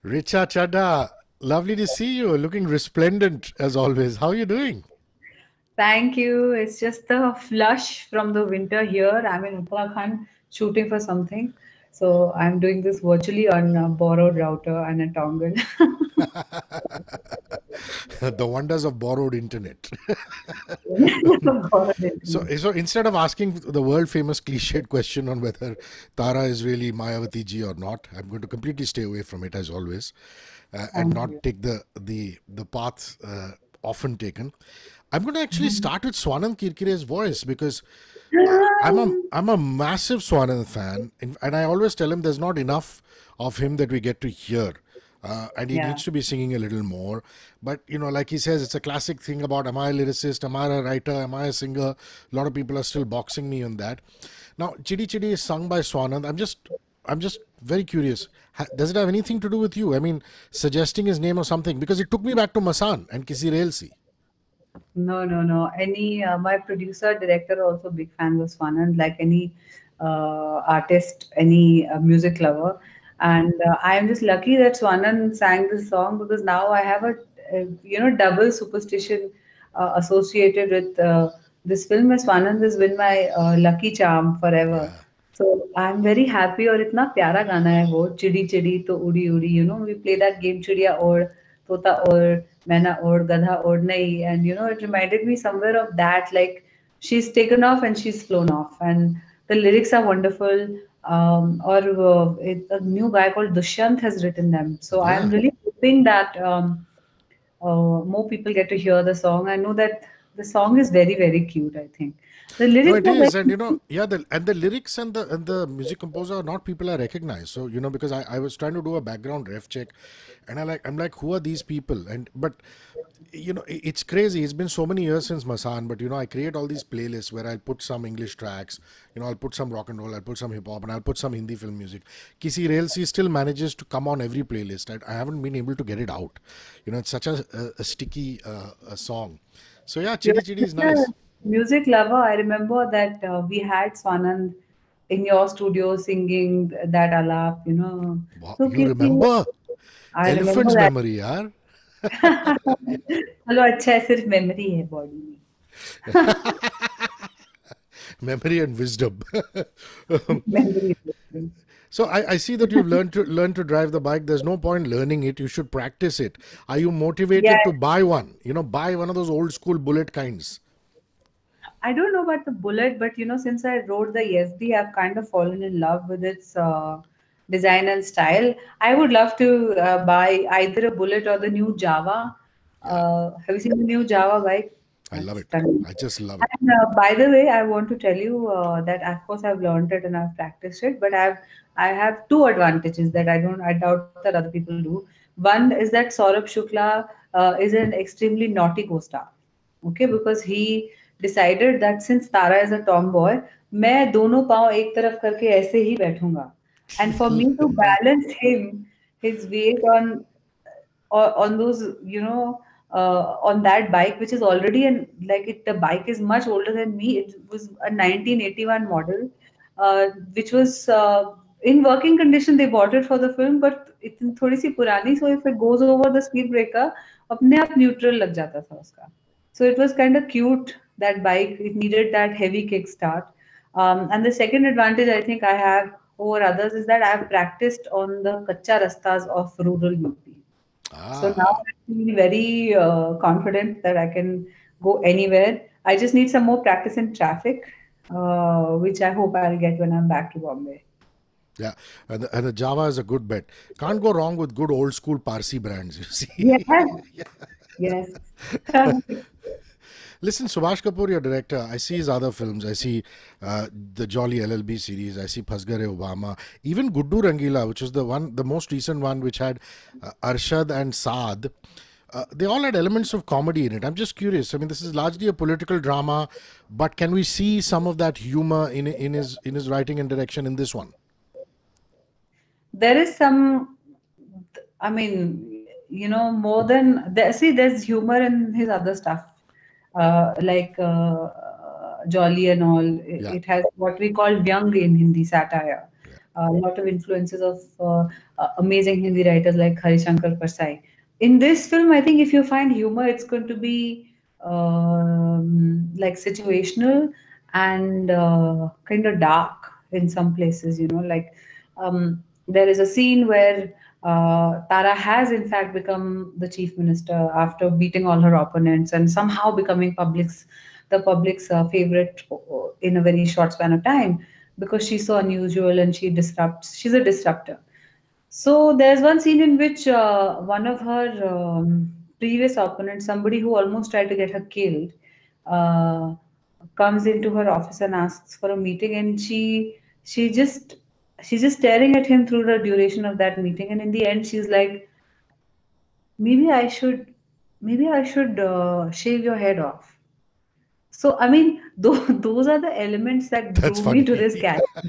Richa Chadha, lovely to see you. Looking resplendent as always. How are you doing? Thank you. It's just the flush from the winter here. I'm in Uttarakhand shooting for something. So I'm doing this virtually on a borrowed router and a dongle. The wonders of borrowed internet. Borrowed So, internet. so instead of asking the world famous cliched question on whether Tara is really Mayawati ji or not, I'm going to completely stay away from it as always, and Thank not you. take the path often taken. I'm going to actually start with Swanand Kirkire's voice because I'm a massive Swanand fan, and I always tell him there's not enough of him that we get to hear. And he Yeah. needs to be singing a little more. But like he says, it's a classic thing about am I a lyricist, am I a writer, am I a singer? A lot of people are still boxing me on that. Now, Chidi Chidi is sung by Swanand. I'm just very curious. Does it have anything to do with you? I mean, suggesting his name or something because it took me back to Masan and Kisi Railsi. No, no, no. My producer, director, also big fan was Swanand, like any artist, any music lover. And I am just lucky that Swanand sang this song because now I have double superstition associated with this film. As Swanand has been my lucky charm forever. Yeah. So I'm very happy और इतना प्यारा गाना है वो चिड़ी चिड़ी तो उड़ी उड़ी we play that game चिड़िया ओढ़ तोता ओढ़ मैना ओढ़ गधा ओढ़ नहीं and it reminded me somewhere of that like she's taken off and she's flown off and the lyrics are wonderful or a new guy called Dushyant has written them so I'm Yeah. really hoping that more people get to hear the song. I know that the song is very, very cute, I think. The No, lyrics it are is, and very yeah, the lyrics and the music composer are not people I recognize. So because I was trying to do a background ref check, and I'm like, who are these people? And but it's crazy. It's been so many years since Masan, but I create all these playlists where I'll put some English tracks, I'll put some rock and roll, I'll put some hip hop, and I'll put some Hindi film music. Kisi Railsi still manages to come on every playlist. I haven't been able to get it out. It's such a sticky a song. So yeah, You're Chidi Chidi is such a nice. music lover. I remember that we had Swanand in your studio singing that alap. Wow, So you किसी remember I remember elephant's that. memory, yaar. चलो अच्छा है सिर्फ memory है body में. Memory and wisdom. Memory. So I see that you've learned to drive the bike. There's no point learning it. You should practice it. Are you motivated to Yes. buy one? Buy one of those old school bullet kinds. I don't know about the Bullet, but since I rode the ESD, I've kind of fallen in love with its design and style. I would love to buy either a Bullet or the new Java. Yeah, Have you seen the new Java bike? I love That's it. stunning. I just love it. And by the way, I want to tell you that of course I've learned it and I've practiced it, but I have two advantages that I doubt that other people do. One is that Saurabh Shukla is an extremely naughty co-star. Okay, because he decided that since Tara is a tomboy, मैं दोनों पाँव एक तरफ करके ऐसे ही बैठूंगा. And for me to balance his weight on those on that bike which is already the bike is much older than me. It was a 1981 model which was in working condition. They bought it for the film but it's थोड़ी सी पुरानी, so if it goes over the speed breaker अपने आप neutral लग जाता था उसका. So it was kind of cute, that bike. It needed that heavy kickstart. And the second advantage I think I have over others is that I have practiced on the kacha rastas of rural UP. So now Ah, I feel very confident that I can go anywhere. I just need some more practice in traffic, which I hope I'll get when I'm back to Bombay. yeah. And the Java is a good bet. Can't go wrong with good old school Parsi brands, you Yes, see. yes. Listen, Subhash Kapoor, your director, I see his other films. I see the Jolly LLB series. I see Phasgare Obama. Even Guddu Rangila, which was the most recent one, which had Arshad and Saad. They all had elements of comedy in it. I'm just curious. I mean, this is largely a political drama, but can we see some of that humor in his writing and direction in this one? There is some, I mean, more than there. See, there's humor in his other stuff, like Jolly and all. Yeah, It has what we call vyang in Hindi, satire. a lot of influences of amazing Hindi writers like Harishankar Parsai. In this film, I think if you find humor, it's going to be like situational and kind of dark in some places. Like there is a scene where Tara has in fact become the chief minister after beating all her opponents and somehow becoming the public's favorite in a very short span of time because she's so unusual and she disrupts. She's a disruptor. So there's one scene in which one of her previous opponents, somebody who almost tried to get her killed, uh, comes into her office and asks for a meeting, and she just she's just staring at him through the duration of that meeting, and in the end, she's like, maybe I should, maybe I should shave your head off. So I mean, those are the elements that That's drew me funny. to this character.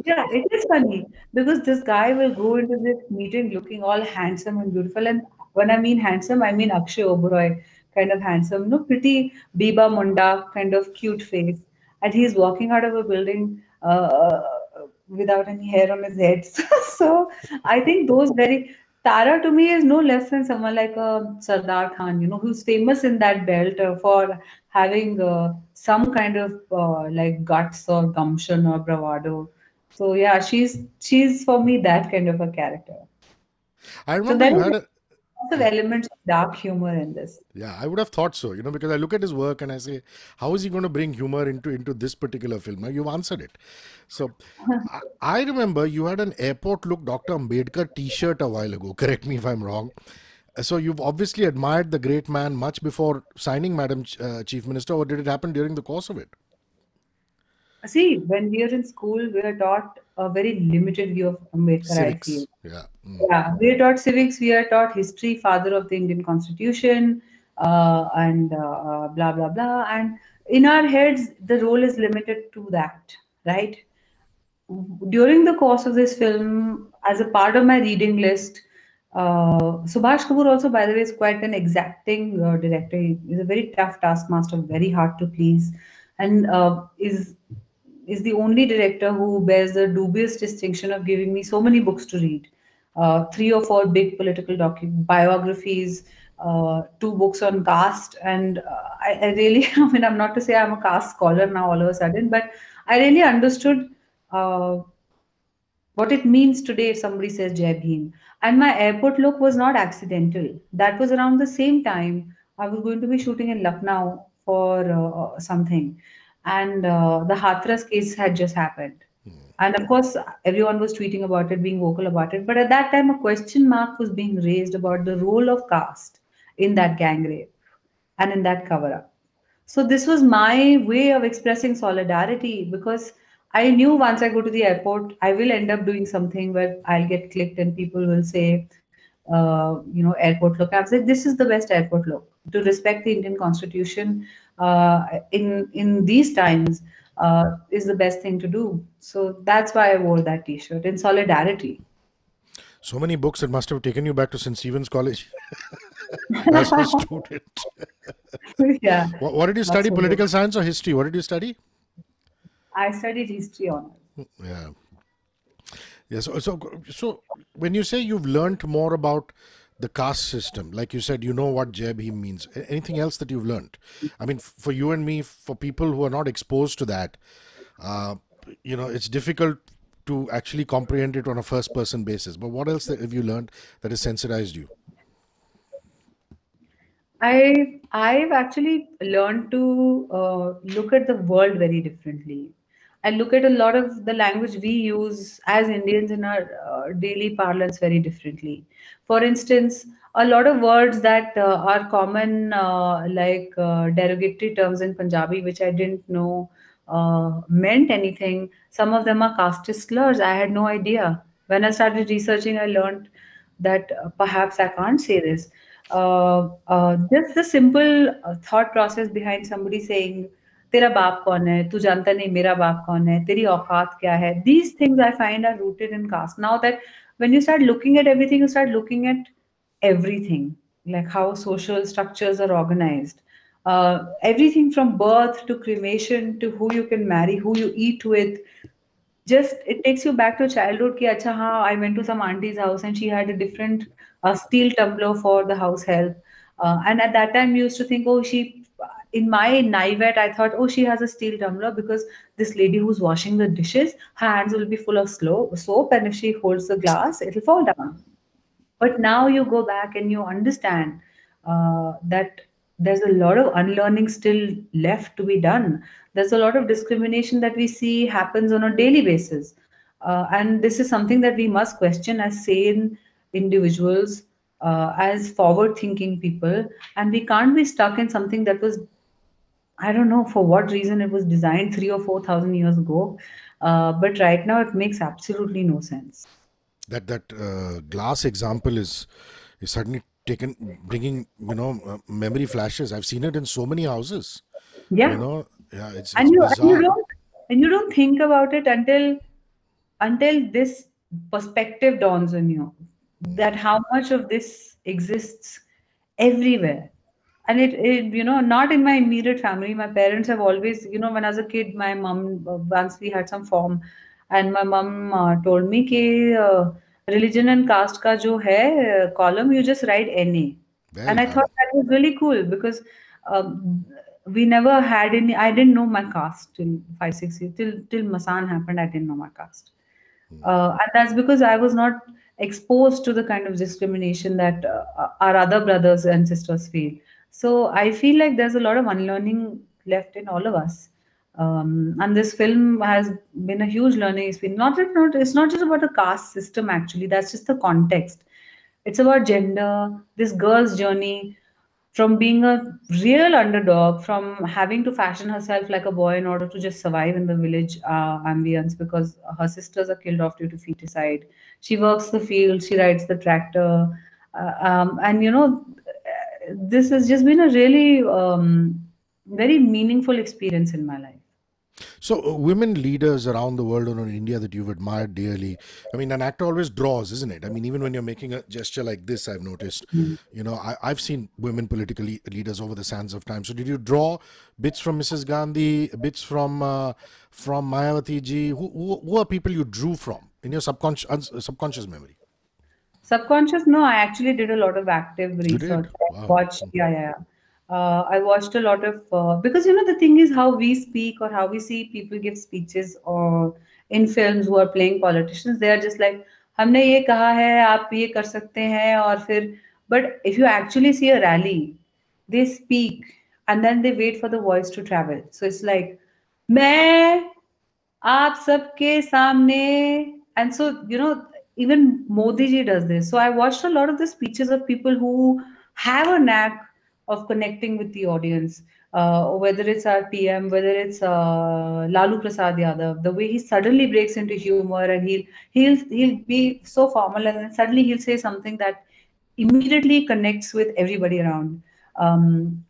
Yeah, it is funny because this guy will go into this meeting looking all handsome and beautiful. And when I mean handsome, I mean Akshay Oberoi kind of handsome, no pretty Biba Munda kind of cute face. And he's walking out of a building without any hair on his head. So I think those very Tara to me is no less than someone like Sardar Khan, who's famous in that belt for having some kind of like guts or gumption or bravado. So yeah, she's for me that kind of a character. I So remember there you is had a lots of elements of dark humor in this. yeah, I would have thought so, because I look at his work and I say, how is he going to bring humor into this particular film? Now you've answered it. So I remember you had an airport look Dr. Ambedkar T-shirt a while ago. Correct me if I'm wrong. So you've obviously admired the great man much before signing Madam Chief Minister, or did it happen during the course of it? See, when we are in school, we are taught a very limited view of Ambedkar, I feel. Civics. Yeah. Yeah, we are taught civics, we are taught history, father of the Indian Constitution, and blah, blah, blah. And in our heads, the role is limited to that, right? During the course of this film, as a part of my reading list, Subhash Kapoor also, by the way, is quite an exacting director. He's a very tough taskmaster, very hard to please, and is the only director who bears the dubious distinction of giving me so many books to read, three or four big political biographies, two books on caste, and I really, I mean, I'm not to say I'm a caste scholar now all of a sudden, but I really understood uh, what it means today if somebody says Jai Bhim. And my airport look was not accidental. That was around the same time I was going to be shooting in Lucknow for something. And the Hathras case had just happened. And of course, everyone was tweeting about it, being vocal about it. But at that time, a question mark was being raised about the role of caste in that gang rape and in that cover up. So this was my way of expressing solidarity because I knew once I go to the airport, I will end up doing something where I'll get clicked and people will say, airport look. I've said this is the best airport look. To respect the Indian Constitution in these times is the best thing to do. So that's why I wore that T-shirt in solidarity. So many books that must have taken you back to St. Stephen's College as a student. Yeah, What did you lots study? of Political books. science or history? What did you study? I studied history honors. Yeah. Yeah. So when you say you've learned more about the caste system, like you said, you know what Jai Bhim means. Anything else that you've learned? I mean, for you and me, for people who are not exposed to that, uh, it's difficult to actually comprehend it on a first person basis. But what else have you learned that has sensitized you? I've actually learned to look at the world very differently. I look at a lot of the language we use as Indians in our daily parlance very differently. For instance, a lot of words that are common, like derogatory terms in Punjabi, which I didn't know meant anything. Some of them are casteist slurs. I had no idea. When I started researching, I learned that perhaps I can't say this. Just the simple thought process behind somebody saying, तेरा बाप कौन है तू जानता नहीं मेरा बाप कौन है तेरी औकात क्या है these things I find are rooted in caste. Now that when you start looking at everything, you start looking at everything, like how social structures are organized, everything from birth to cremation to who you can marry, who you eat with, just it takes you back to childhood ki acha ha I went to some auntie's house and she had a different steel tumbler for the house help, and at that time we used to think, oh, she, in my naivete I thought, oh, she has a steel tumbler because this lady who's washing the dishes, her hands will be full of soap, and if she holds the glass it'll fall down. But now you go back and you understand that there's a lot of unlearning still left to be done. There's a lot of discrimination that we see happens on a daily basis. And this is something that we must question as sane individuals, as forward thinking people. And we can't be stuck in something that was, I don't know for what reason it was designed 3 or 4 thousand years ago. But right now it makes absolutely no sense. That glass example is suddenly taken, bringing, memory flashes. I've seen it in so many houses. you Yeah. know yeah, it's And you bizarre. don't think about it until this perspective dawns on you, that how much of this exists everywhere. And not in my immediate family. My parents have always, when I was a kid, my mom, once we had some form, and my mom told me कि religion and caste का जो है column, you just write NA. Well And I done. thought that was really cool because um, we never had any. I didn't know my caste till 5 6 years, till Masan happened. I didn't know my caste, and that's because I was not exposed to the kind of discrimination that our other brothers and sisters feel. So I feel like there's a lot of unlearning left in all of us. And this film has been a huge learning experience. It's not just about a caste system, actually. That's just the context. It's about gender, this girl's journey from being a real underdog, from having to fashion herself like a boy in order to just survive in the village ambience because her sisters are killed off due to feticide. She works the field, she rides the tractor, and this has just been a really very meaningful experience in my life. So, women leaders around the world or in India that you've admired dearly. I mean, an actor always draws, isn't it? I mean, even when you're making a gesture like this, I've noticed. I've seen women political leaders over the sands of time. So, did you draw bits from Mrs. Gandhi, bits from Mayawati ji? Who are people you drew from in your subconscious memory? Subconscious? No, I actually did a lot of active You research. did. I Wow. watched, yeah, yeah, yeah. I watched a lot of because the thing is how we speak or how we see people give speeches or in films who are playing politicians. They are just like हमने ये कहा है आप ये कर सकते हैं और फिर but if you actually see a rally, they speak and then they wait for the voice to travel. So it's like मैं आप सबके सामने, and so even Modi ji does this. So I watched a lot of the speeches of people who have a knack of connecting with the audience, whether it's our PM, whether it's Lalu Prasad Yadav, the way he suddenly breaks into humor and he'll be so formal and then suddenly he'll say something that immediately connects with everybody around. And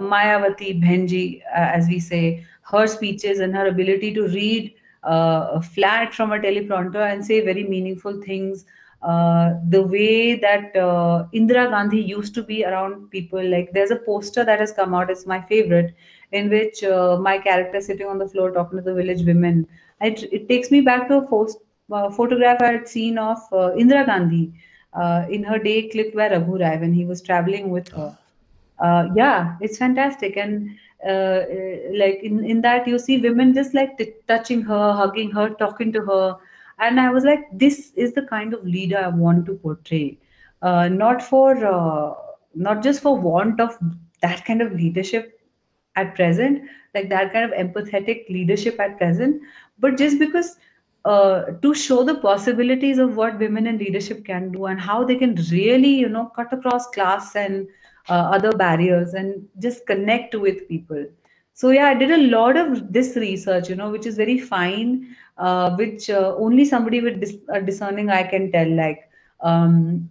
Mayawati Bhenji, as we say, her speeches and her ability to read flat from a teleprompter and say very meaningful things. The way that Indira Gandhi used to be around people, like there's a poster that has come out, it's my favorite, in which my character sitting on the floor talking to the village women. It takes me back to a photograph I had seen of Indira Gandhi in her day clipped by Raghu Rai when he was traveling with her. Yeah, it's fantastic. And like in that, you see women just like touching her, hugging her, talking to her. And I was like, this is the kind of leader I want to portray. Not just for want of that kind of leadership at present, like that kind of empathetic leadership at present, but just because to show the possibilities of what women in leadership can do and how they can really, cut across class and other barriers and just connect with people. So yeah, I did a lot of this research, which is very fine, which only somebody with a discerning eye can tell. Like, when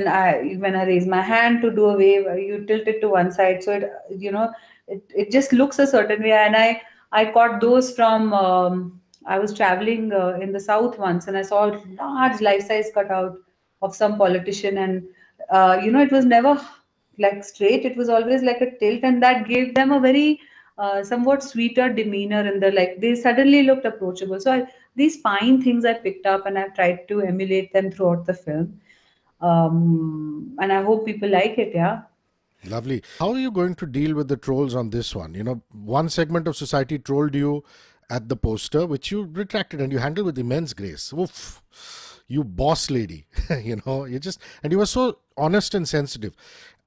I raise my hand to do a wave, you tilt it to one side, so it just looks a certain way. And I caught those from. I was traveling in the south once, and I saw a large life-size cutout of some politician, and it was never like straight. It was always like a tilt, and that gave them a very somewhat sweeter demeanor in the like. They suddenly looked approachable. So these fine things I picked up and I've tried to emulate them throughout the film. And I hope people like it. Yeah. Lovely. How are you going to deal with the trolls on this one? You know, one segment of society trolled you at the poster, which you retracted and you handled with immense grace. Oof, you boss lady. You know, you just, and you were so honest and sensitive.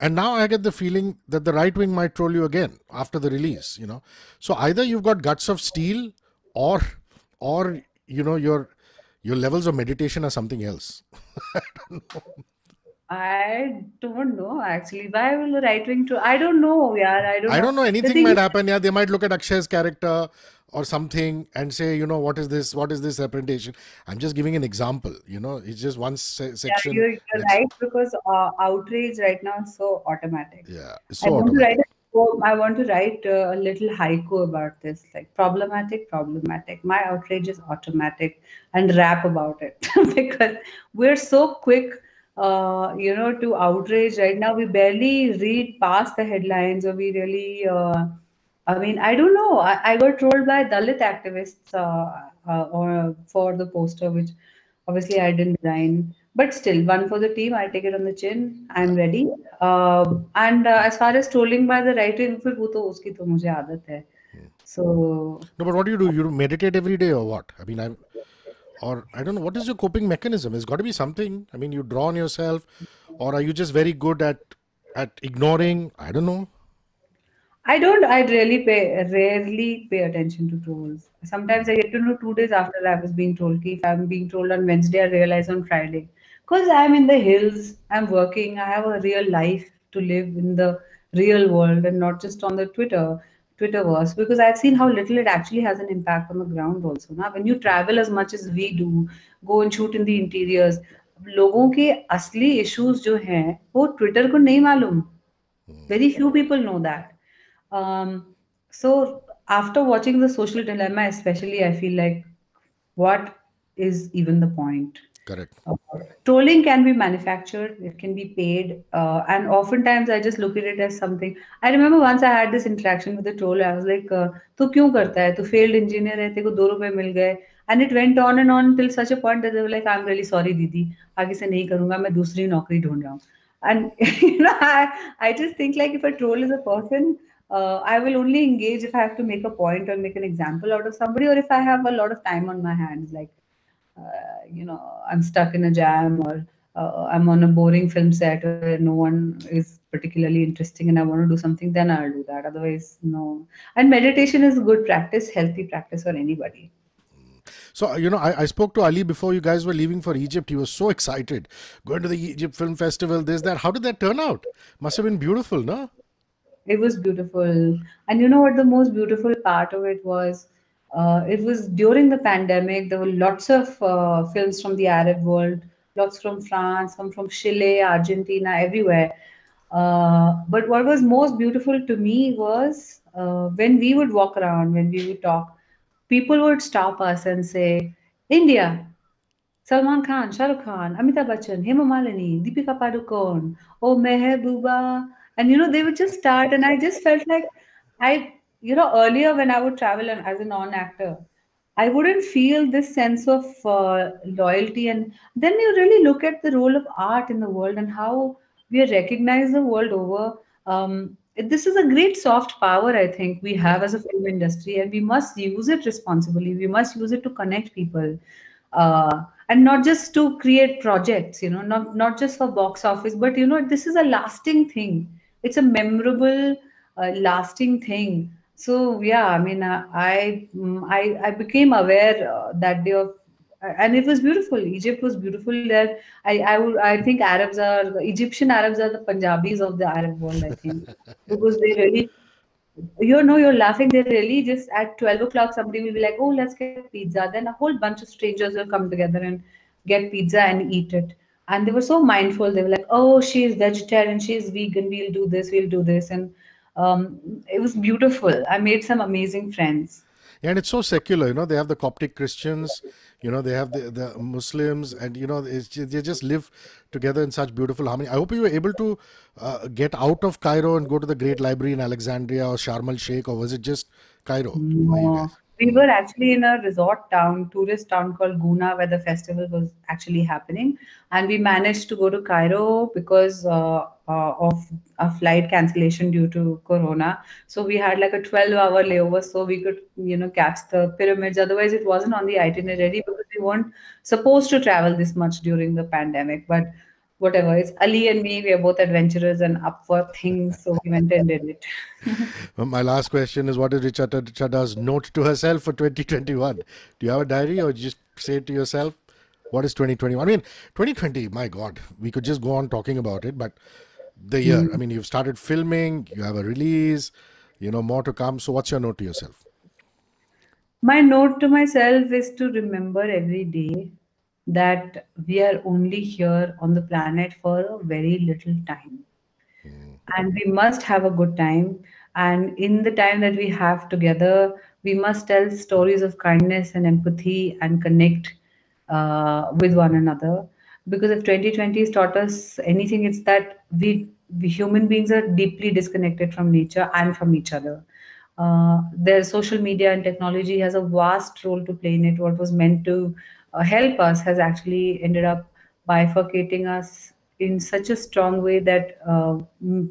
And now I get the feeling that the right wing might troll you again after the release, you know. So either you've got guts of steel or, you know, your levels of meditation are something else. I don't know actually. Why will the right wing to? I don't know. Yeah, I don't I know. don't know, The anything thing might is, happen. Yeah, they might look at Akshay's character or something and say, you know, what is this? What is this representation? I'm just giving an example. You know, it's just one yeah, section. you're Next, right because outrage right now is so automatic. yeah, it's I so want to write automatic. a poem. I want to write a little haiku about this, like problematic, problematic. My outrage is automatic, and rap about it because we're so quick, to outrage right now. We barely read past the headlines, or we really. I mean, I don't know. I got trolled by Dalit activists or for the poster, which obviously I didn't design. But still, one for the team. I take it on the chin. I'm ready. And as far as trolling by the right wing, फिर वो तो उसकी तो मुझे आदत है. So No, but what do? You meditate every day or what? I mean, or I don't know, what is your coping mechanism? It's got to be something. I mean, you draw on yourself, or are you just very good at ignoring? I don't know. I don't. I rarely pay attention to trolls. Sometimes I get to know 2 days after I was being told. If I'm being told on Wednesday, I realize on Friday. Because I'm in the hills, I'm working, I have a real life to live in the real world and not just on the Twitterverse. Because I've seen how little it actually has an impact on the ground also. Now, when you travel as much as we do, go and shoot in the interiors, लोगों के असली issues जो हैं वो Twitter को नहीं मालूम. Very few people know that. So after watching the social dilemma, especially, I feel like what is even the point? Correct. Uh, Trolling can be manufactured, it can be paid, and oftentimes I just look at it as something. I remember once I had this interaction with a troll. I was like, "तू क्यों करता है? तू failed engineer है, तेरे को 2 रुपए मिल गए." And it went on and on till such a point that they were like, "I'm really sorry, दीदी, आगे से नहीं करूँगा, मैं दूसरी नौकरी ढूँढ रहा हूँ." And I just think like if a troll is a person, I will only engage if I have to make a point or make an example out of somebody, or if I have a lot of time on my hands, like I'm stuck in a jam or I'm on a boring film set where no one is particularly interesting and I want to do something, then I'll do that. Otherwise, no. And meditation is good practice, healthy practice for anybody. So, you know, I spoke to Ali before you guys were leaving for Egypt. He was so excited. Going to the Egypt Film Festival, this, that. How did that turn out? Must have been beautiful, no? It was beautiful. And you know what the most beautiful part of it was? It was during the pandemic. There were lots of films from the Arab world, lots from France, some from Chile, Argentina, everywhere. But what was most beautiful to me was when we would walk around, when we would talk, people would stop us and say, India, Salman Khan, Shah Rukh Khan, Amitabh Bachchan, Hema Malini, Deepika Padukone, oh Mehbooba, and they would just start, and I just felt like earlier when I would travel and as a non-actor, I wouldn't feel this sense of loyalty, and then you really look at the role of art in the world and how we are recognized the world over. This is a great soft power I think we have as a film industry, and we must use it responsibly. We must use it to connect people and not just to create projects, not just for box office, but this is a lasting thing. It's a memorable lasting thing. So yeah, I mean, I became aware that day of, and it was beautiful. Egypt was beautiful there. I think Egyptian Arabs are the Punjabis of the Arab world, I think, because they really, you're laughing. They really just at 12 o'clock, somebody will be like, oh, let's get pizza. Then a whole bunch of strangers will come together and get pizza and eat it. And they were so mindful. They were like, oh, she's vegetarian, she's vegan, we'll do this, we'll do this. And it was beautiful. I made some amazing friends. Yeah, and it's so secular, you know. They have the Coptic Christians, They have the Muslims, and they just live together in such beautiful harmony. I hope you were able to get out of Cairo and go to the Great Library in Alexandria or Sharm el Sheikh, or was it just Cairo for you No, guys? we were actually in a resort town, tourist town called Guna, where the festival was actually happening, and we managed to go to Cairo because of a flight cancellation due to Corona. So we had like a 12-hour layover, so we could, catch the pyramids. Otherwise, it wasn't on the itinerary because we weren't supposed to travel this much during the pandemic. But whatever, it's Ali and me. We are both adventurous and up for things, so we went and did it. My last question is, what is Richa Chadda's note to herself for 2021? Do you have a diary, or just say it to yourself? What is 2021? I mean, 2020, my God, we could just go on talking about it, but the year, I mean, you've started filming, you have a release, more to come. So, what's your note to yourself? My note to myself is to remember every day that we are only here on the planet for a very little time. And we must have a good time. And in the time that we have together, we must tell stories of kindness and empathy and connect with one another. Because if 2020 has taught us anything, it's that we human beings are deeply disconnected from nature and from each other. Their social media and technology has a vast role to play in it. What was meant to help us has actually ended up bifurcating us in such a strong way that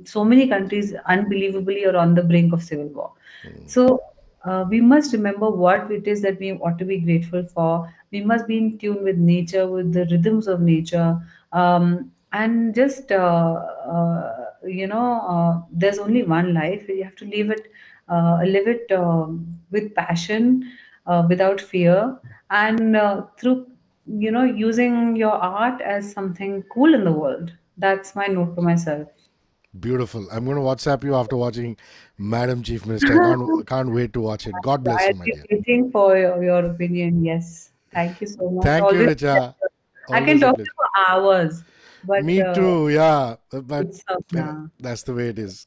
so many countries unbelievably are on the brink of civil war. So we must remember what it is that we ought to be grateful for. We must be in tune with nature, with the rhythms of nature, and just there's only one life. You have to live it with passion, without fear, and through using your art as something cool in the world. That's my note to myself. Beautiful. I'm going to WhatsApp you after watching Madam Chief Minister. I can't wait to watch it. God bless I'll you, my be dear. waiting for your opinion. Yes. Thank you so much. Thank you, Always, Richa. I can Always a talk to pleasure. you for hours, but Me too, yeah. But it's up now. that's the way it is.